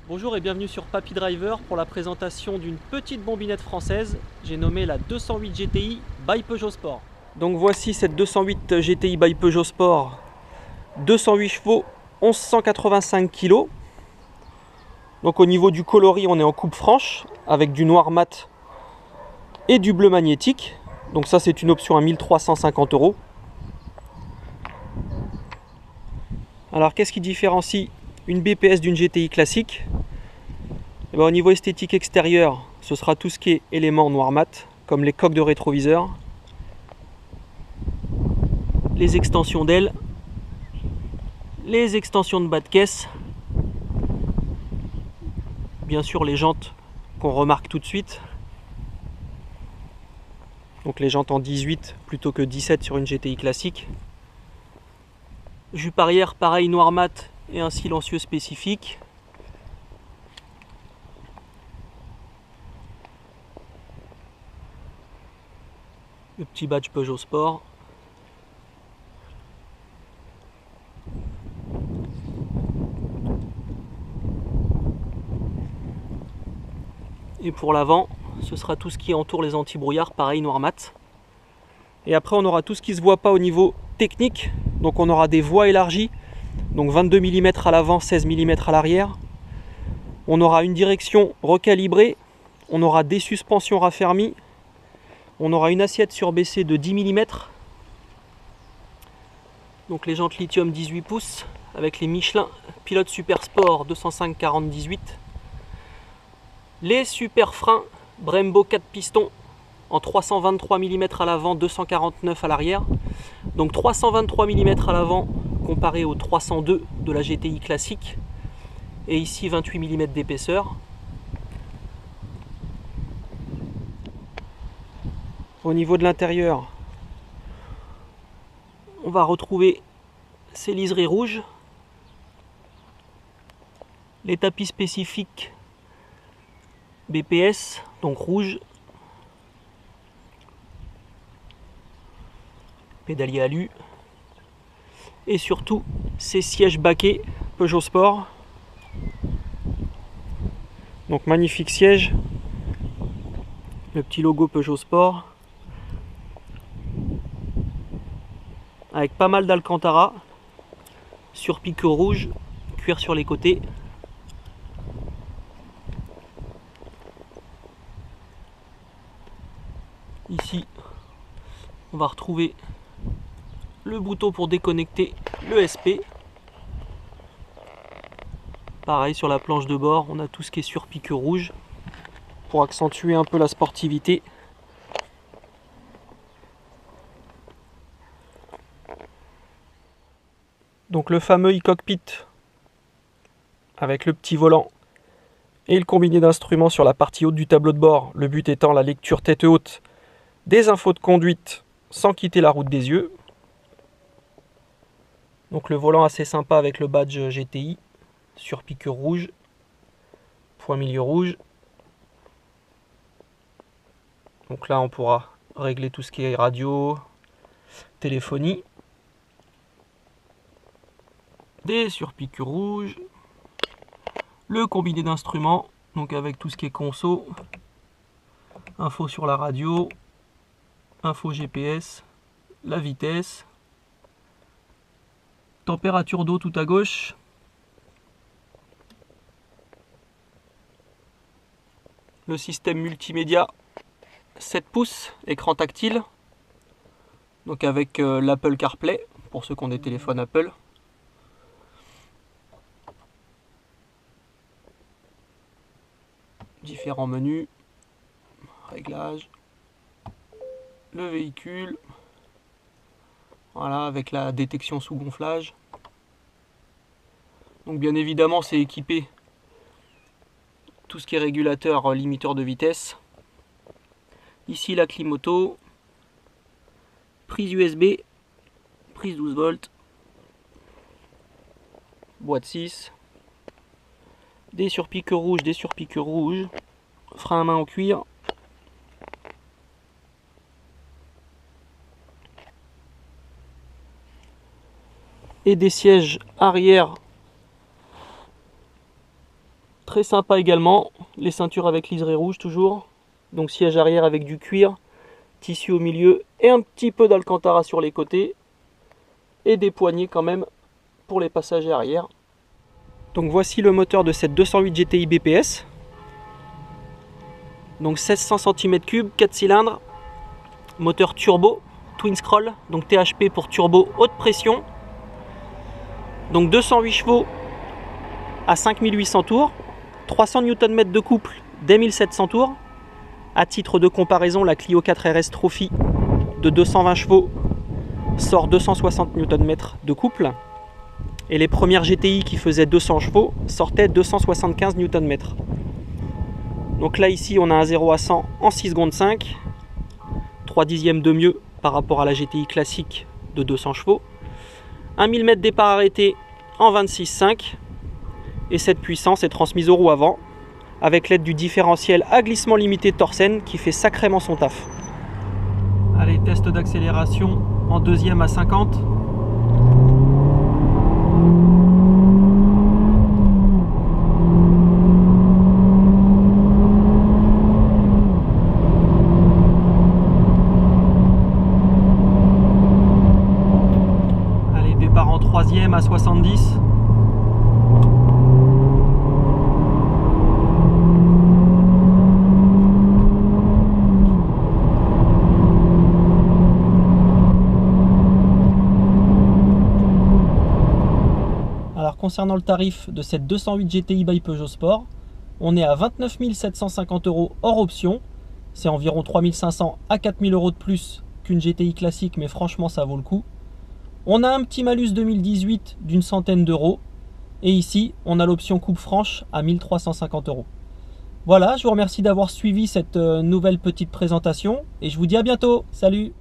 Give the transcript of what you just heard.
Bonjour et bienvenue sur Papy Driver pour la présentation d'une petite bombinette française. J'ai nommé la 208 GTI by Peugeot Sport. Donc voici cette 208 GTI by Peugeot Sport, 208 chevaux, 1185 kg. Donc au niveau du coloris, on est en coupe franche avec du noir mat et du bleu magnétique. Donc ça c'est une option à 1350 €. Alors qu'est-ce qui différencie une BPS d'une GTI classique? Et bien, au niveau esthétique extérieur, ce sera tout ce qui est éléments noir mat, comme les coques de rétroviseur, les extensions d'ailes, les extensions de bas de caisse, bien sûr les jantes qu'on remarque tout de suite. Donc les jantes en 18 plutôt que 17 sur une GTI classique. Jupe arrière, pareil, noir mat et un silencieux spécifique. Le petit badge Peugeot Sport. Et pour l'avant, ce sera tout ce qui entoure les anti-brouillards, pareil, noir mat. Et après, on aura tout ce qui ne se voit pas au niveau technique. Donc on aura des voies élargies, donc 22 mm à l'avant, 16 mm à l'arrière. On aura une direction recalibrée. On aura des suspensions raffermies. On aura une assiette surbaissée de 10 mm. Donc les jantes lithium 18 pouces avec les Michelin Pilote Super Sport 205/40/18. Les super freins Brembo 4 pistons en 323 mm à l'avant, 249 à l'arrière. Donc 323 mm à l'avant comparé aux 302 de la GTI classique. Et ici 28 mm d'épaisseur. Au niveau de l'intérieur, on va retrouver ces liserés rouges, les tapis spécifiques BPS, donc rouge, pédalier alu, et surtout ces sièges baquets Peugeot Sport. Donc magnifique siège, le petit logo Peugeot Sport, avec pas mal d'alcantara, sur piqueux rouge, cuir sur les côtés. Ici, on va retrouver le bouton pour déconnecter le SP. Pareil, sur la planche de bord, on a tout ce qui est sur piqueux rouge pour accentuer un peu la sportivité. Donc le fameux e-cockpit avec le petit volant et le combiné d'instruments sur la partie haute du tableau de bord. Le but étant la lecture tête haute des infos de conduite sans quitter la route des yeux. Donc le volant assez sympa avec le badge GTI sur piqueur rouge, point milieu rouge. Donc là on pourra régler tout ce qui est radio, téléphonie. Des surpiqûres rouges, le combiné d'instruments, donc avec tout ce qui est conso, info sur la radio, info GPS, la vitesse, température d'eau tout à gauche, le système multimédia 7 pouces, écran tactile, donc avec l'Apple CarPlay pour ceux qui ont des téléphones Apple. Différents menus, réglages, le véhicule, voilà, avec la détection sous gonflage. Donc bien évidemment c'est équipé tout ce qui est régulateur, limiteur de vitesse. Ici la clim auto, prise USB, prise 12 volts, boîte 6, des surpiqûres rouges, frein à main en cuir, et des sièges arrière Très sympa également, les ceintures avec liseré rouge toujours. Donc siège arrière avec du cuir, tissu au milieu et un petit peu d'alcantara sur les côtés. Et des poignées quand même pour les passagers arrière. Donc voici le moteur de cette 208 GTI BPS. Donc 1600 cm3, 4 cylindres, moteur turbo, twin scroll, donc THP pour turbo haute pression. Donc 208 chevaux à 5800 tours, 300 Nm de couple dès 1700 tours. À titre de comparaison, la Clio 4 RS Trophy de 220 chevaux sort 260 Nm de couple. Et les premières GTI qui faisaient 200 chevaux sortaient 275 Nm. Donc là ici on a un 0 à 100 en 6 secondes 5, 3 dixièmes de mieux par rapport à la GTI classique de 200 chevaux. 1 000 m départ arrêté en 26,5 et cette puissance est transmise aux roues avant avec l'aide du différentiel à glissement limité Torsen qui fait sacrément son taf. Allez, test d'accélération en deuxième à 50. Allez, départ en troisième à 70. Alors concernant le tarif de cette 208 GTI by Peugeot Sport, on est à 29 750 € hors option. C'est environ 3 500 à 4 000 € de plus qu'une GTI classique, mais franchement ça vaut le coup. On a un petit malus 2018 d'une centaine d'euros. Et ici, on a l'option coupe franche à 1 350 €. Voilà, je vous remercie d'avoir suivi cette nouvelle petite présentation. Et je vous dis à bientôt. Salut!